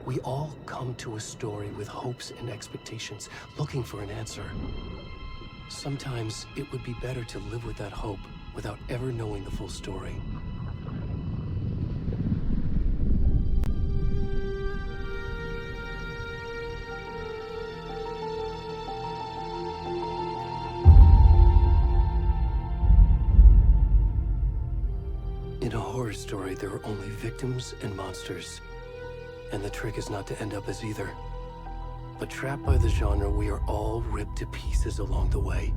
We all come to a story with hopes and expectations, looking for an answer. Sometimes it would be better to live with that hope without ever knowing the full story. In a horror story, there are only victims and monsters. And the trick is not to end up as either. But trapped by the genre, we are all ripped to pieces along the way.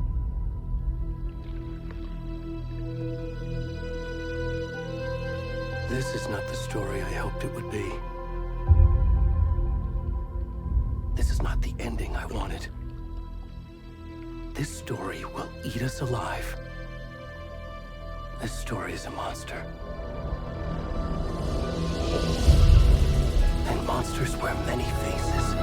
This is not the story I hoped it would be. This is not the ending I wanted. This story will eat us alive. This story is a monster. And monsters wear many faces.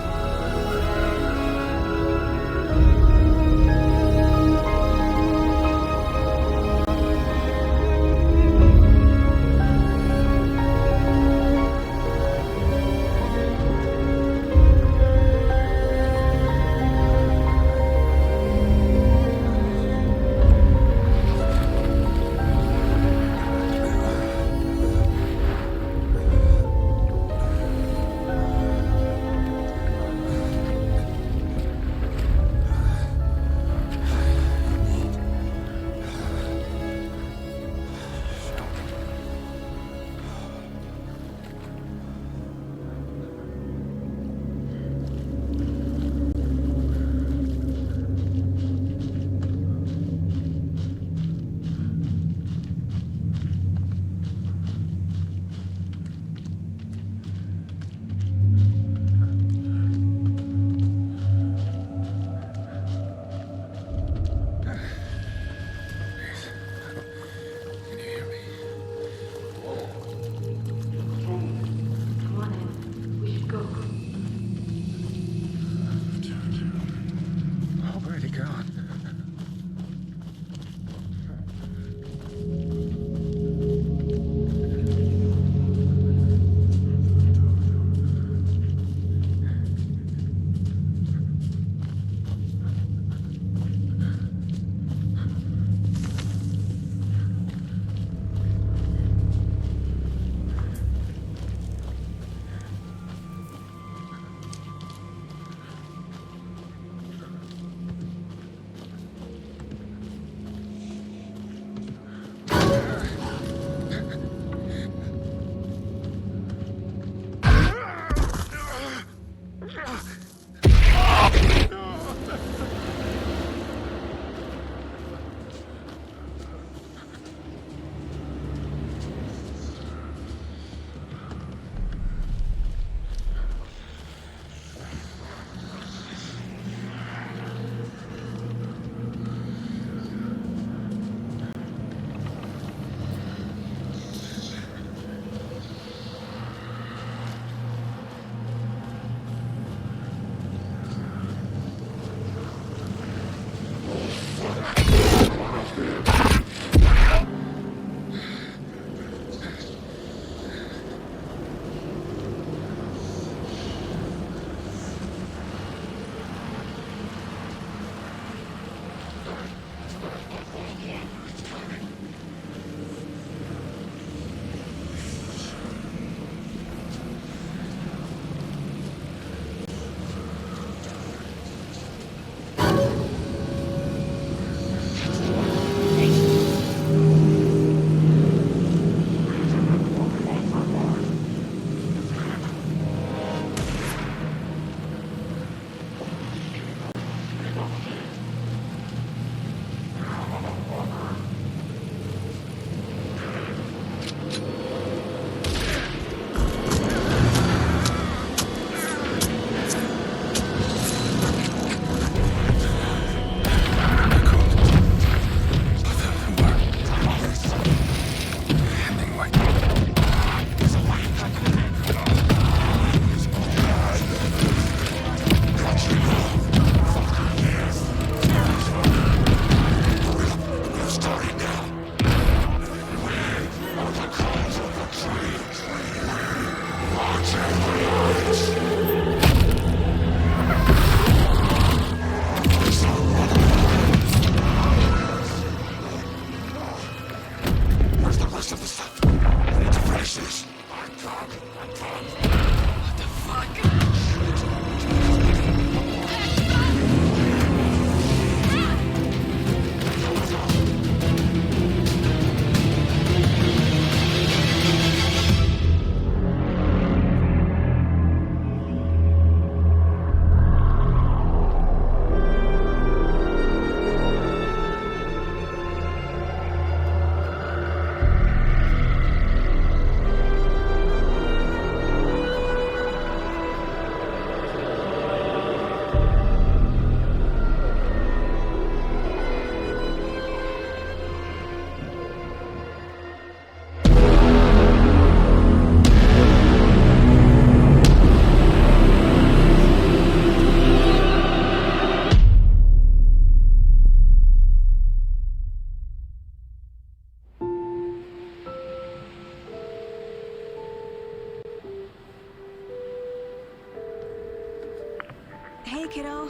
kiddo.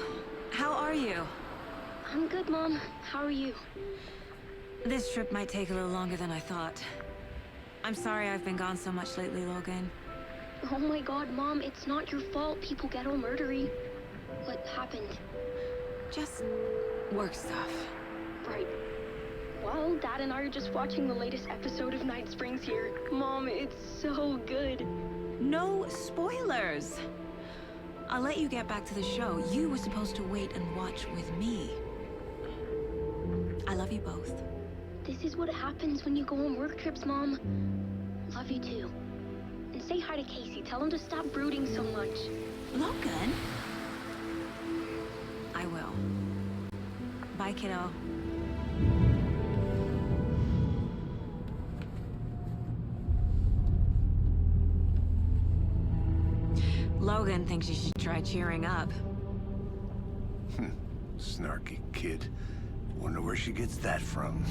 How are you? I'm good, Mom. How are you? This trip might take a little longer than I thought. I'm sorry I've been gone so much lately, Logan. Oh my god, Mom, it's not your fault people get all murdery. What happened? Just work stuff. Right. Well, Dad and I are just watching the latest episode of Night Springs here. Mom, it's so good. No spoilers! I'll let you get back to the show. You were supposed to wait and watch with me. I love you both. This is what happens when you go on work trips, Mom. Love you too. And say hi to Casey. Tell him to stop brooding so much. Logan? I will. Bye, kiddo. Logan thinks you should try cheering up. Snarky kid. Wonder where she gets that from.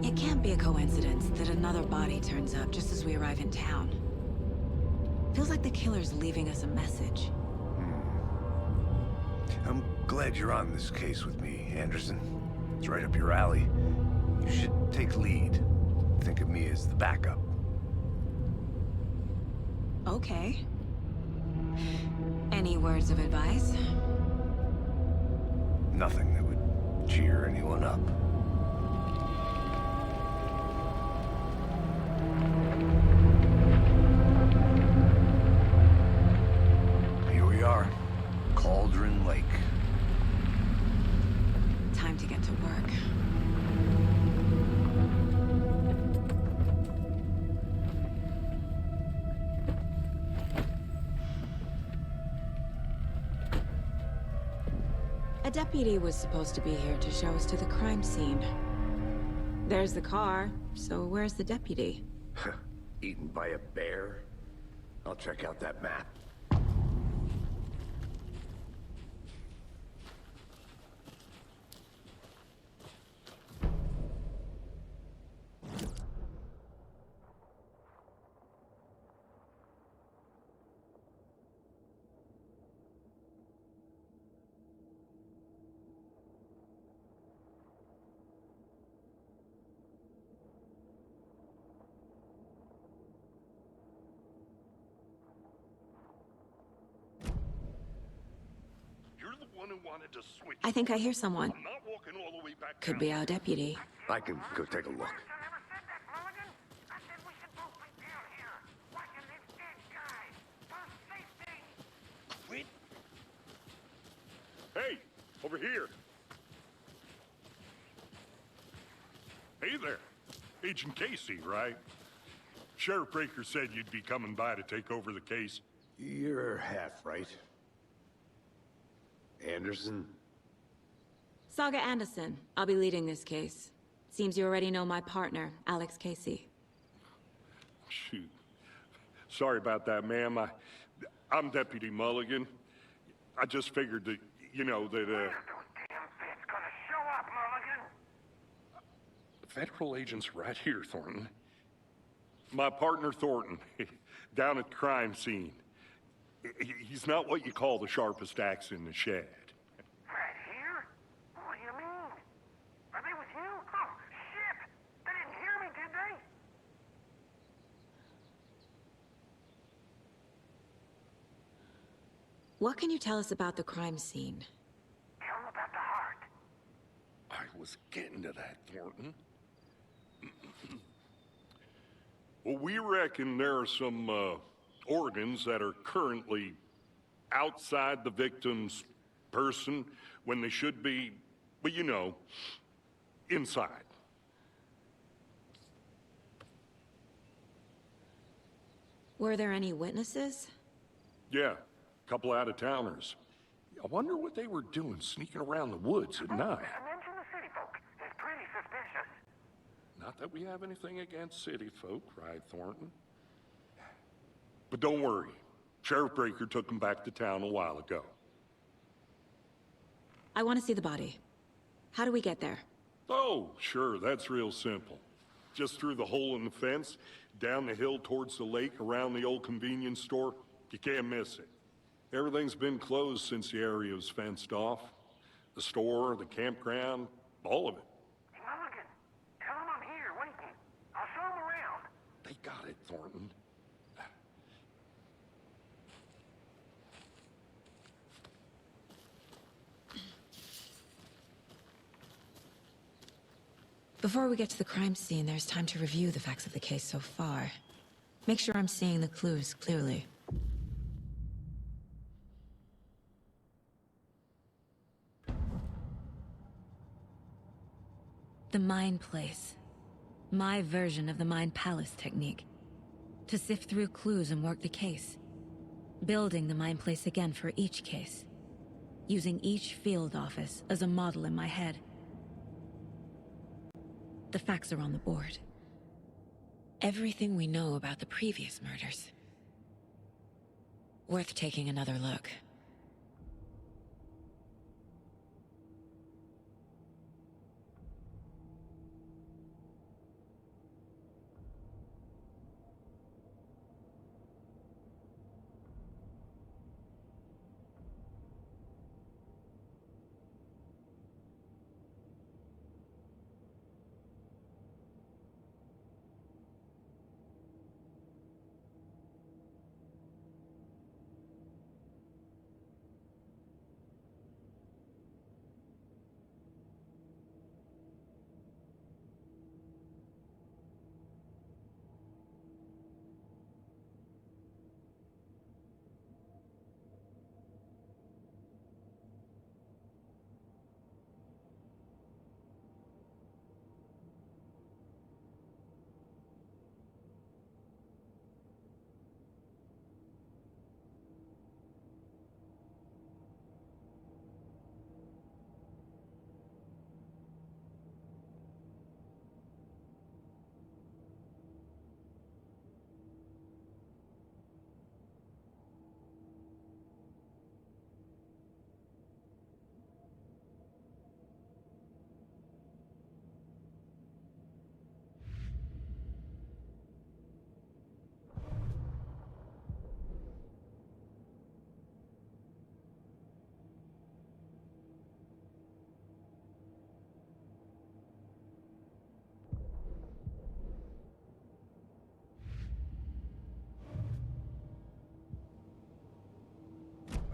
It can't be a coincidence that another body turns up just as we arrive in town. Feels like the killer's leaving us a message. I'm glad you're on this case with me, Anderson. It's right up your alley. You should take lead. Think of me as the backup. Okay. Any words of advice? Nothing that would cheer anyone up. Here we are. Cauldron Lake. Time to get to work. A deputy was supposed to be here to show us to the crime scene. There's the car, so where's the deputy? Eaten by a bear? I'll check out that map. One who wanted to switch. I think I hear someone. I'm not walking all the way back Could down. be our deputy. I can go take a look. Quit. Hey, over here. Hey there. Agent Casey, right? Sheriff Breaker said you'd be coming by to take over the case. You're half right. Anderson? Saga Anderson. I'll be leading this case. Seems you already know my partner, Alex Casey. Shoot. Sorry about that, ma'am. I'm Deputy Mulligan. I just figured that, you know, that, Federal agents right here, Thornton. My partner, Thornton, down at the crime scene. He's not what you call the sharpest axe in the shed. Right here? What do you mean? Are they with you? Oh, shit! They didn't hear me, did they? What can you tell us about the crime scene? Tell them about the heart. I was getting to that, Thornton. Well, we reckon there are some, organs that are currently outside the victim's person when they should be, well, you know, inside. Were there any witnesses? Yeah, a couple out-of-towners. I wonder what they were doing sneaking around the woods at night. Mention the city folk. It's pretty suspicious. Not that we have anything against city folk, right, Thornton? But don't worry. Sheriff Breaker took him back to town a while ago. I want to see the body. How do we get there? Oh, sure, that's real simple. just through the hole in the fence, down the hill towards the lake, around the old convenience store. You can't miss it. Everything's been closed since the area was fenced off. The store, the campground, all of it. Hey, Mulligan, tell him I'm here waiting. I'll show him around. They got it, Thornton. Before we get to the crime scene, there's time to review the facts of the case so far. Make sure I'm seeing the clues clearly. The Mind Place. My version of the Mind Palace technique. To sift through clues and work the case. Building the Mind Place again for each case. Using each field office as a model in my head. The facts are on the board. Everything we know about the previous murders. Worth taking another look.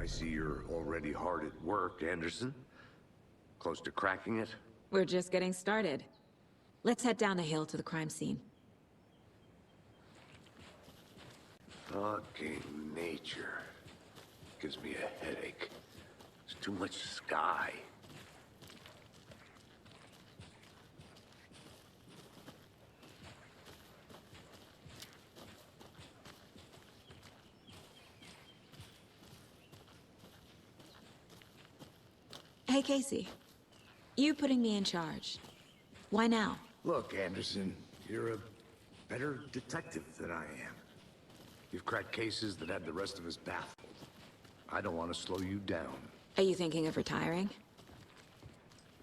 I see you're already hard at work, Anderson. Close to cracking it? We're just getting started. Let's head down the hill to the crime scene. Fucking nature. Gives me a headache. There's too much sky. Hey, Casey. You putting me in charge. Why now? Look, Anderson, you're a better detective than I am. You've cracked cases that had the rest of us baffled. I don't want to slow you down. Are you thinking of retiring?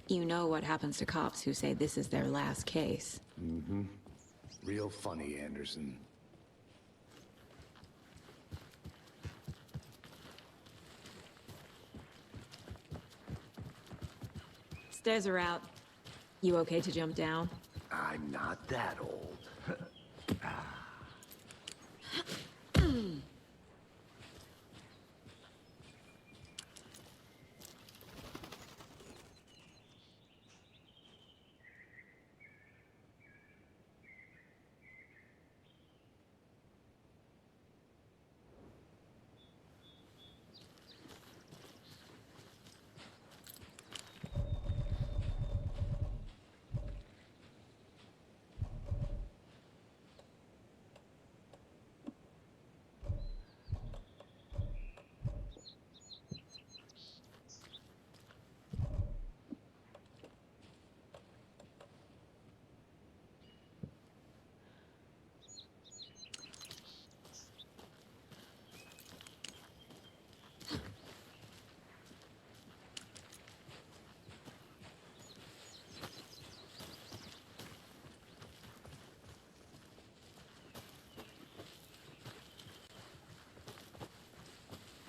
You know what happens to cops who say this is their last case. Mm-hmm. Real funny, Anderson. Stairs are out. You okay to jump down? I'm not that old.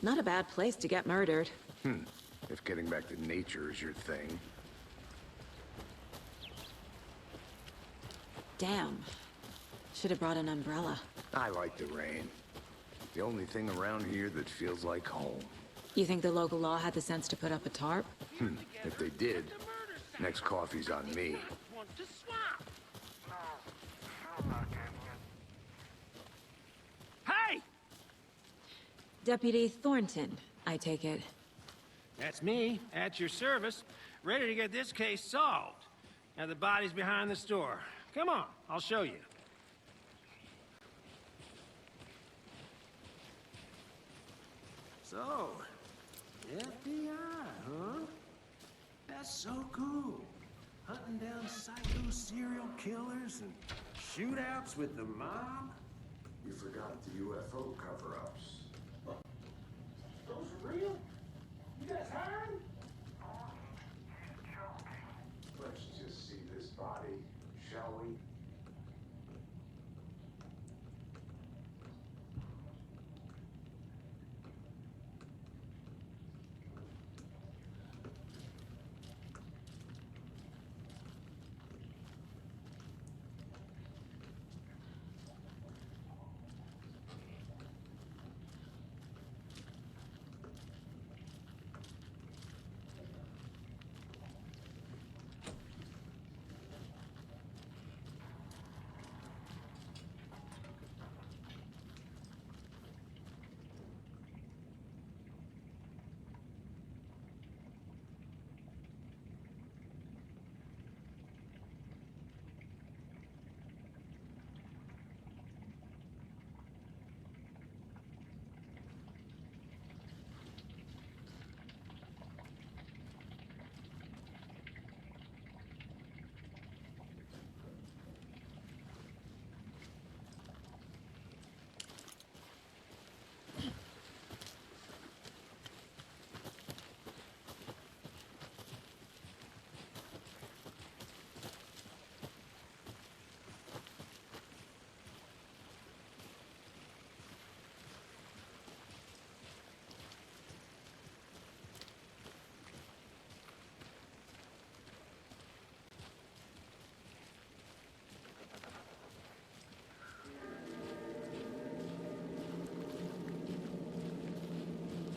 Not a bad place to get murdered. If getting back to nature is your thing. Damn. Should have brought an umbrella. I like the rain. The only thing around here that feels like home. You think the local law had the sense to put up a tarp? If they did, next coffee's on me. Hey! Deputy Thornton, I take it. That's me, at your service, ready to get this case solved. Now the body's behind the store. Come on, I'll show you. So, FBI, huh? That's so cool. Hunting down psycho serial killers and shootouts with the mob. You forgot the UFO cover-ups. Those are real? You guys hiring? Let's just see this body, shall we?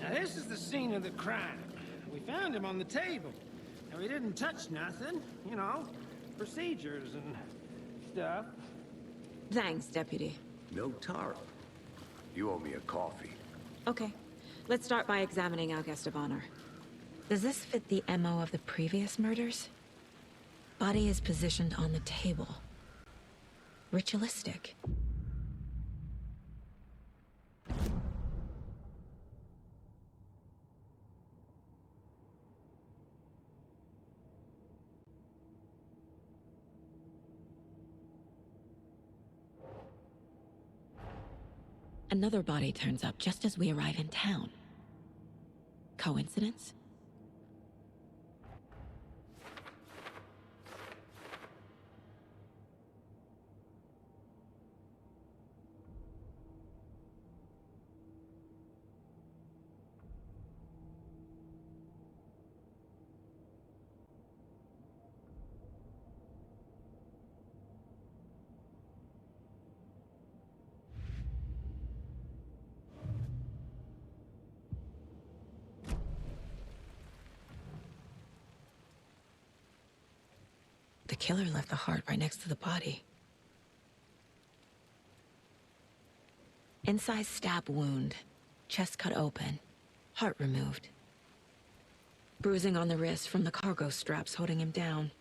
Now this is the scene of the crime. We found him on the table. And we didn't touch nothing, you know, procedures and stuff. Thanks, Deputy. No tarp. You owe me a coffee. Okay. Let's start by examining our guest of honor. Does this fit the MO of the previous murders? Body is positioned on the table. Ritualistic. Another body turns up just as we arrive in town. Coincidence? The killer left the heart right next to the body. Incised stab wound, chest cut open, heart removed. Bruising on the wrist from the cargo straps holding him down.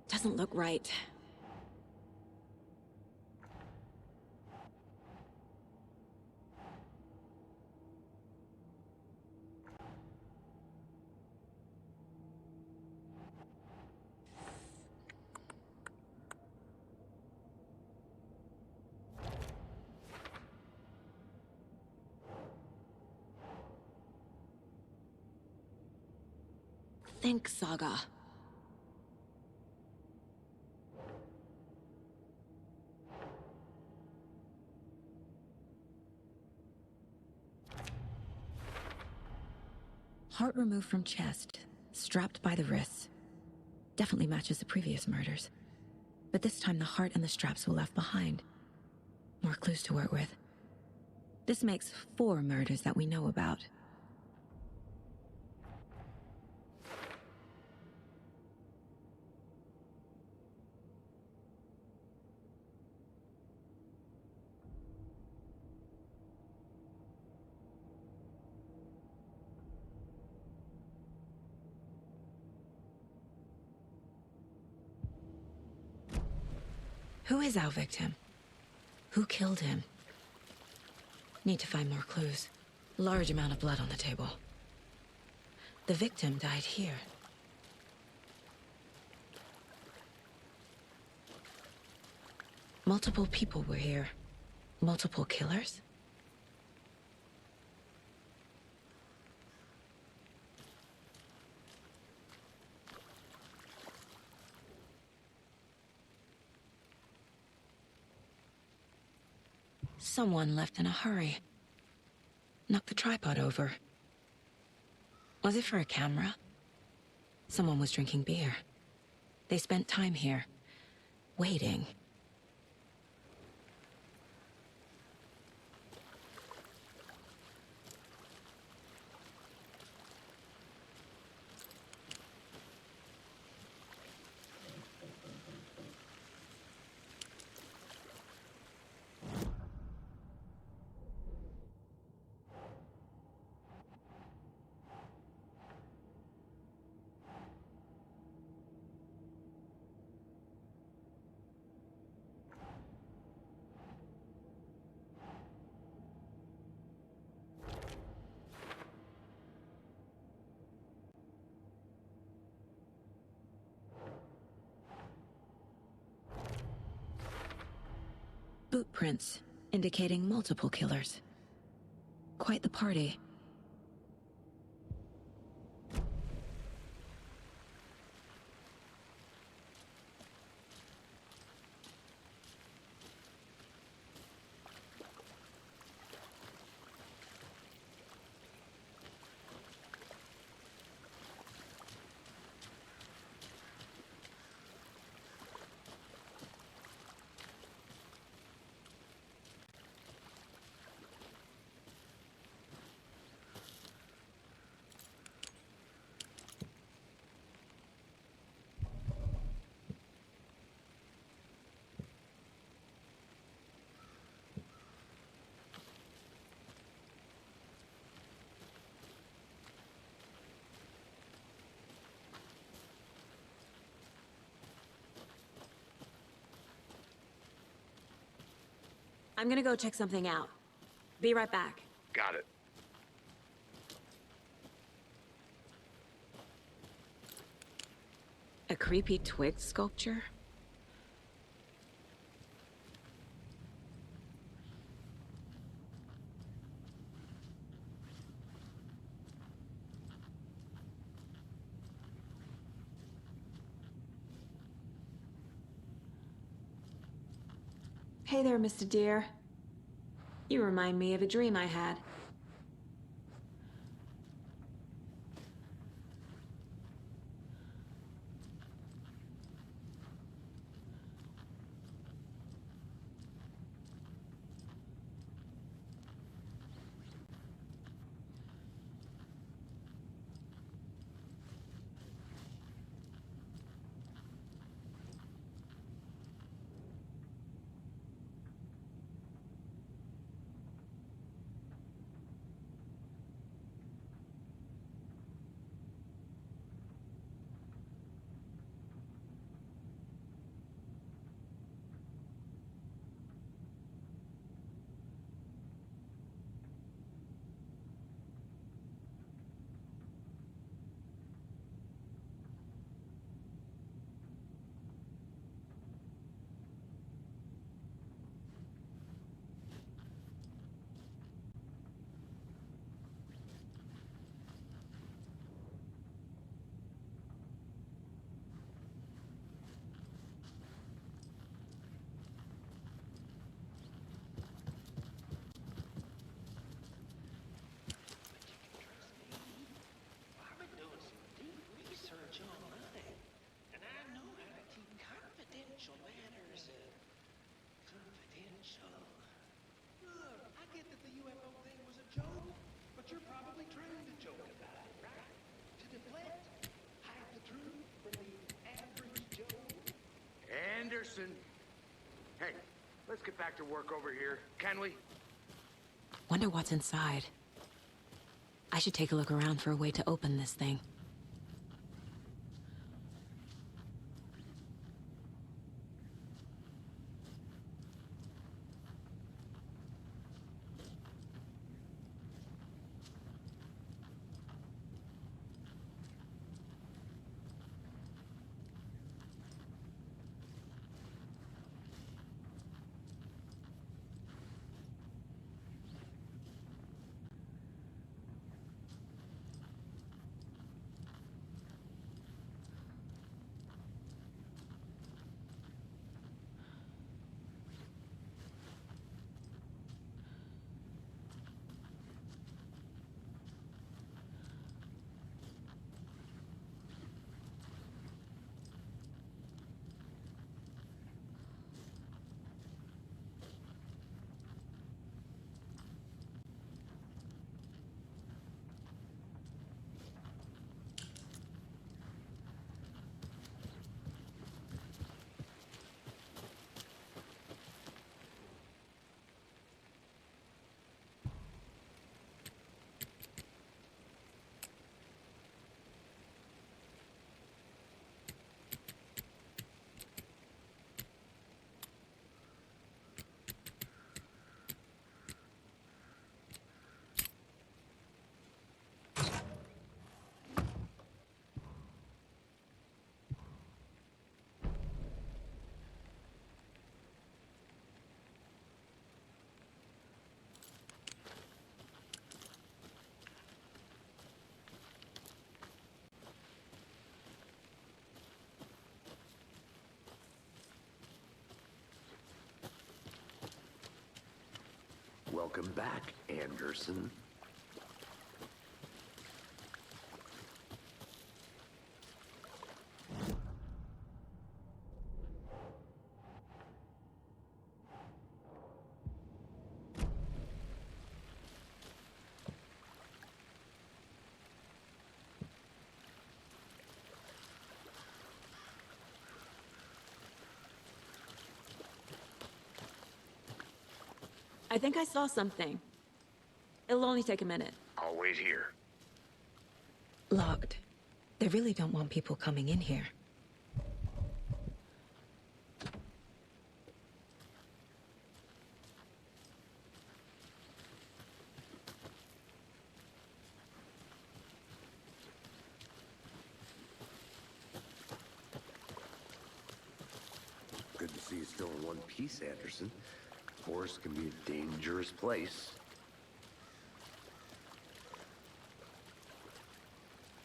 Doesn't look right. think, Saga. Heart removed from chest, strapped by the wrists. Definitely matches the previous murders. But this time the heart and the straps were left behind. More clues to work with. This makes 4 murders that we know about. Who is our victim? Who killed him? Need to find more clues. Large amount of blood on the table. The victim died here. Multiple people were here. Multiple killers? Someone left in a hurry. Knocked the tripod over. Was it for a camera? Someone was drinking beer. They spent time here, waiting. Boot prints, indicating multiple killers. Quite the party. I'm gonna go check something out. Be right back. Got it. A creepy twig sculpture? Hey there, Mr. Deer. You remind me of a dream I had. Anderson! Hey, let's get back to work over here, can we? Wonder what's inside. I should take a look around for a way to open this thing. Welcome back, Anderson. I think I saw something. It'll only take a minute. I'll wait here. Locked. They really don't want people coming in here. Good to see you still in one piece, Anderson. Forest can be a dangerous place.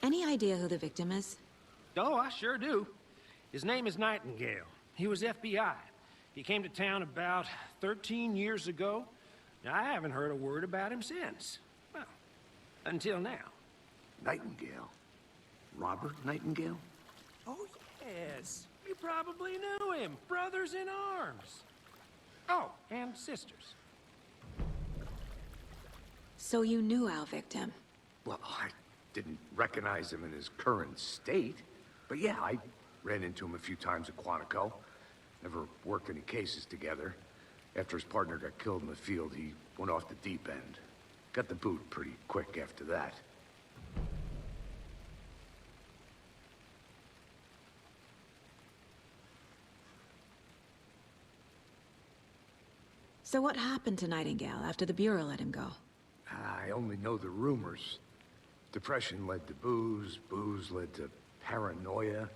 Any idea who the victim is? Oh, I sure do. His name is Nightingale. He was FBI. He came to town about 13 years ago. I haven't heard a word about him since. Well, until now. Nightingale? Robert Nightingale? Oh, yes. You probably knew him. Brothers in arms. Oh, and sisters. So you knew our victim? Well, I didn't recognize him in his current state. But yeah, I ran into him a few times at Quantico. Never worked any cases together. After his partner got killed in the field, he went off the deep end. Got the boot pretty quick after that. So what happened to Nightingale after the Bureau let him go? I only know the rumors. Depression led to booze, booze led to paranoia.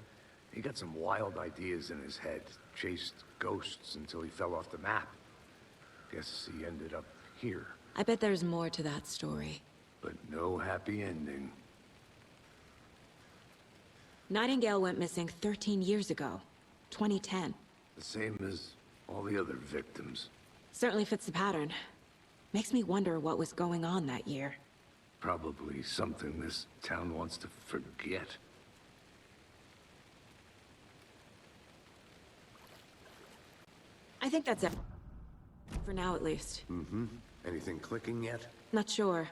He got some wild ideas in his head, chased ghosts until he fell off the map. Guess he ended up here, I bet there's more to that story. but no happy ending. Nightingale went missing 13 years ago, 2010. The same as all the other victims. Certainly fits the pattern. Makes me wonder what was going on that year. Probably something this town wants to forget. I think that's it. For now, at least. Mm-hmm. Anything clicking yet? Not sure.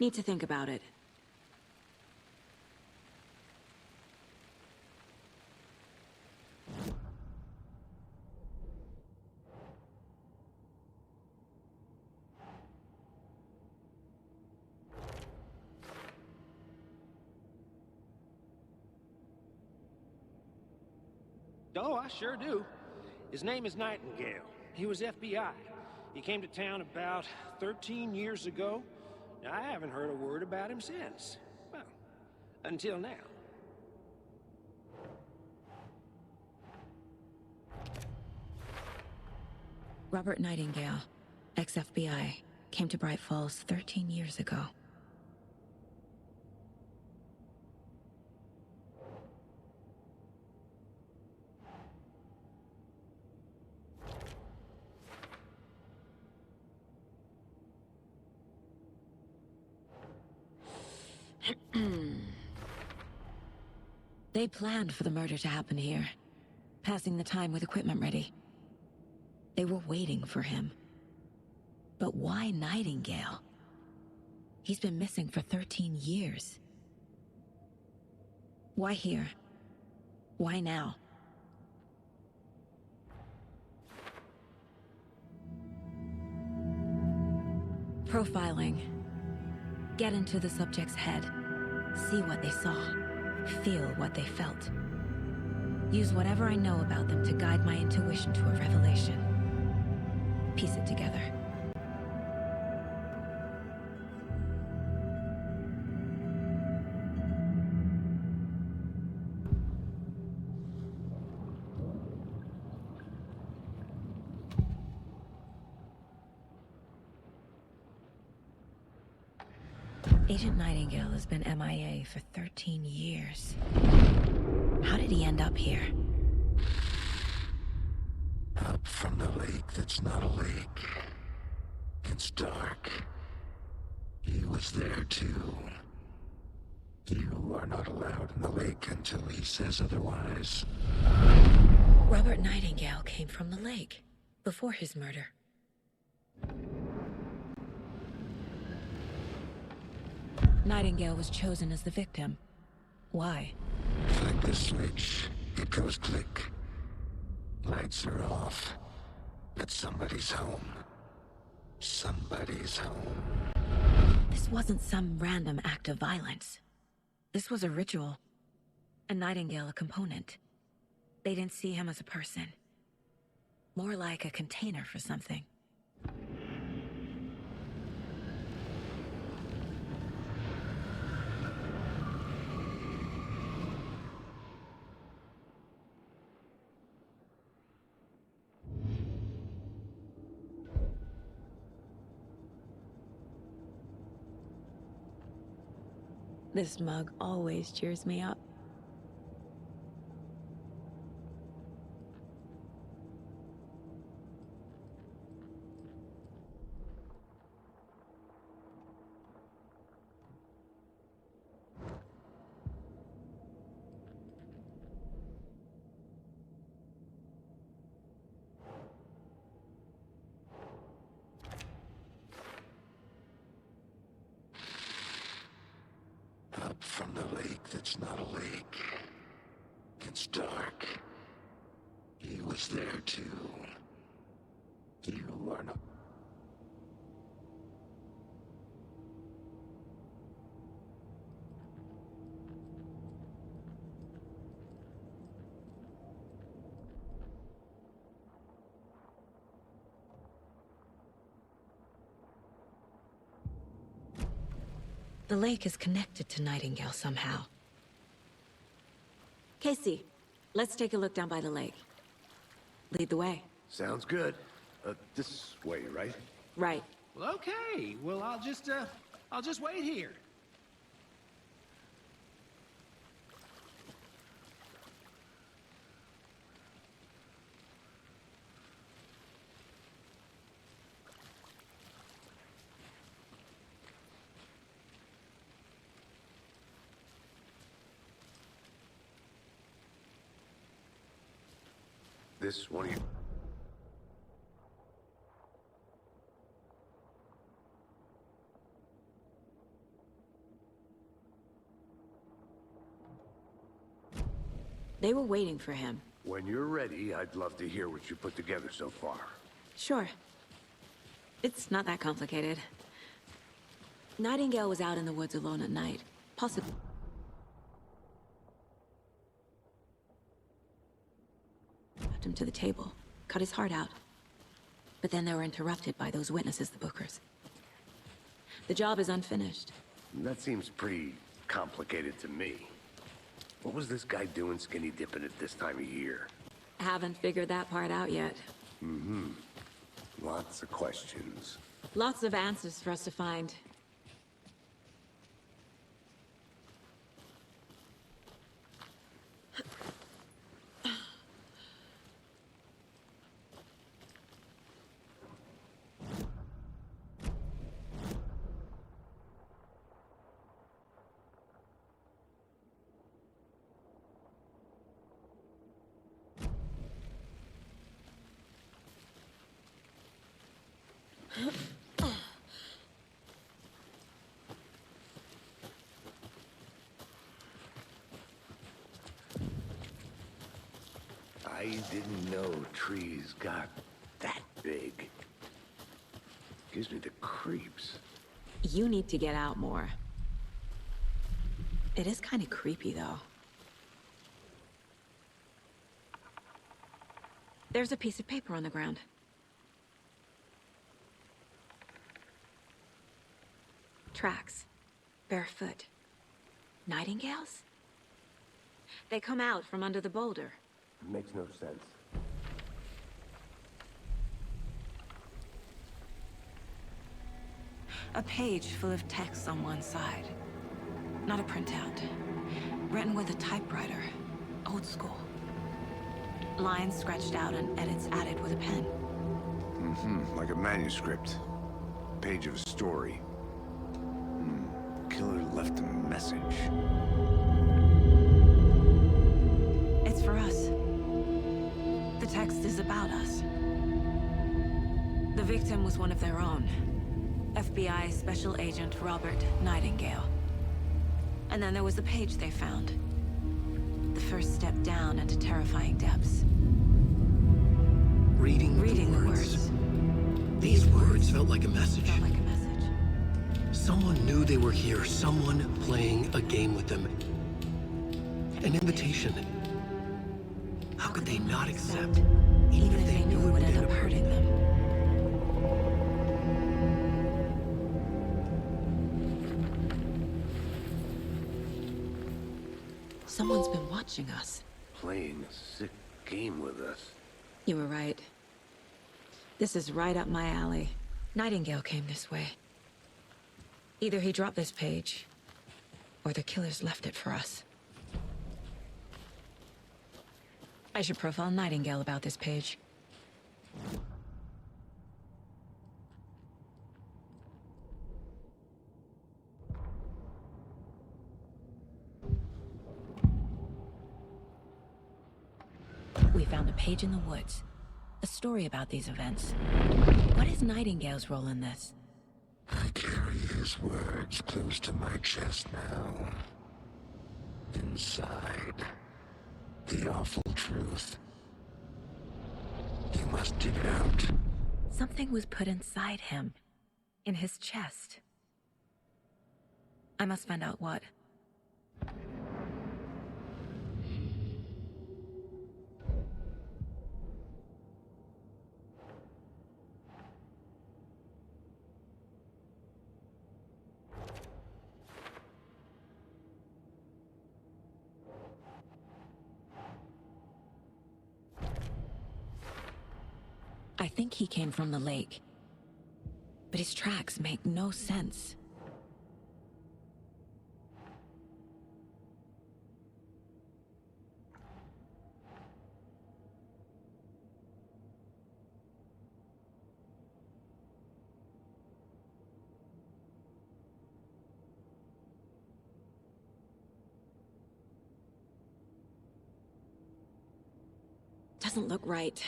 Need to think about it. Oh, I sure do. His name is Nightingale. He was FBI. He came to town about 13 years ago. I haven't heard a word about him since. Well, until now. Robert Nightingale, ex-FBI, came to Bright Falls 13 years ago. They planned for the murder to happen here, passing the time with equipment ready. They were waiting for him. But why Nightingale? He's been missing for 13 years. Why here? Why now? Profiling. Get into the subject's head. See what they saw. Feel what they felt. Use whatever I know about them to guide my intuition to a revelation. Piece it together. Agent Nightingale has been MIA for 13 years. How did he end up here? Up from the lake that's not a lake. It's dark. He was there too. You are not allowed in the lake until he says otherwise. Robert Nightingale came from the lake, before his murder. Nightingale was chosen as the victim. Why? Flick the switch. It goes click. Lights are off. But somebody's home. Somebody's home. This wasn't some random act of violence. This was a ritual. And Nightingale a component. They didn't see him as a person. More like a container for something. This mug always cheers me up. Up from the lake that's not a lake. It's dark. He was there too. You are not... The lake is connected to Nightingale somehow. Casey, let's take a look down by the lake. Lead the way. Sounds good. This way, right? Right. Well, okay. Well, I'll just wait here. This one of you... They were waiting for him. When you're ready, I'd love to hear what you put together so far. Sure. It's not that complicated. Nightingale was out in the woods alone at night. Possibly. strapped him to the table, cut his heart out. But then they were interrupted by those witnesses, the Bookers. The job is unfinished. That seems pretty complicated to me. What was this guy doing skinny dipping at this time of year? Haven't figured that part out yet. Lots of questions. Lots of answers for us to find. I didn't know trees got that big. Gives me the creeps. You need to get out more. It is kind of creepy, though. There's a piece of paper on the ground. Tracks. Barefoot. Nightingales? They come out from under the boulder. Makes no sense. A page full of text on one side. Not a printout. Written with a typewriter. Old school. Lines scratched out and edits added with a pen. Like a manuscript. Page of a story. Killer left a message. It's for us. The text is about us. The victim was one of their own. FBI Special Agent Robert Nightingale. And then there was the page they found. The first step down into terrifying depths. Reading the words. These words felt like a message. Felt like a message. Someone knew they were here. Someone playing a game with them. An invitation. How could they not accept? Even if they knew it would end up hurting them. Someone's been watching us. Playing a sick game with us. You were right. This is right up my alley. Nightingale came this way. Either he dropped this page, or the killers left it for us. I should profile Nightingale about this page. We found a page in the woods. A story about these events. What is Nightingale's role in this? I carry his words close to my chest now. Inside, the awful truth. You must dig it out. Something was put inside him. In his chest. I must find out what. I think he came from the lake. But his tracks make no sense. Doesn't look right.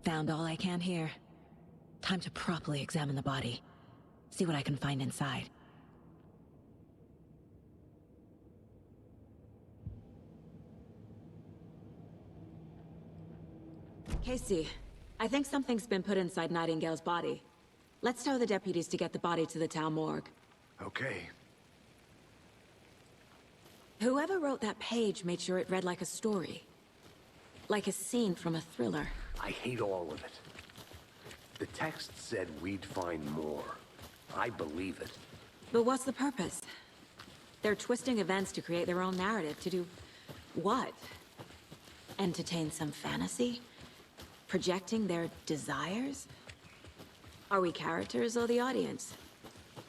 Found all I can here. Time to properly examine the body. See what I can find inside. Casey, I think something's been put inside Nightingale's body. Let's tell the deputies to get the body to the town morgue. Okay. Whoever wrote that page made sure it read like a story. Like a scene from a thriller. I hate all of it. The text said we'd find more. I believe it. But what's the purpose? They're twisting events to create their own narrative. To do what? Entertain some fantasy? Projecting their desires? Are we characters or the audience?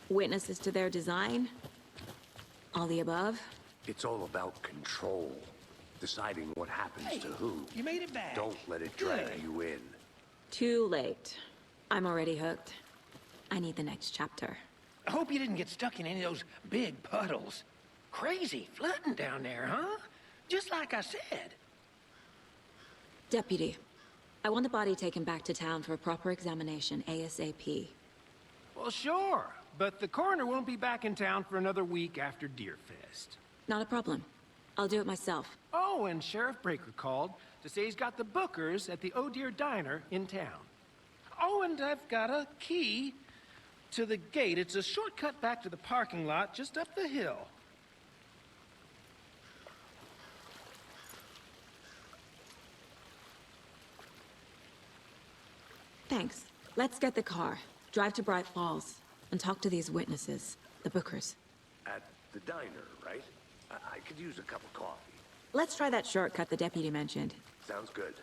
Witnesses to their design? All the above? It's all about control. Deciding what happens to who. You made it back. Don't let it drag Good. you in. Too late. I'm already hooked. I need the next chapter. I hope you didn't get stuck in any of those big puddles. Crazy flooding down there, huh? Just like I said. Deputy, I want the body taken back to town for a proper examination ASAP. Well, sure. But the coroner won't be back in town for another week after Deerfest. Not a problem. I'll do it myself. Oh, and Sheriff Breaker called to say he's got the bookers at the Oh Dear Diner in town. Oh, and I've got a key to the gate. It's a shortcut back to the parking lot just up the hill. Thanks. Let's get the car, drive to Bright Falls, and talk to these witnesses, the bookers. At the diner, right? I could use a cup of coffee. Let's try that shortcut the deputy mentioned. Sounds good.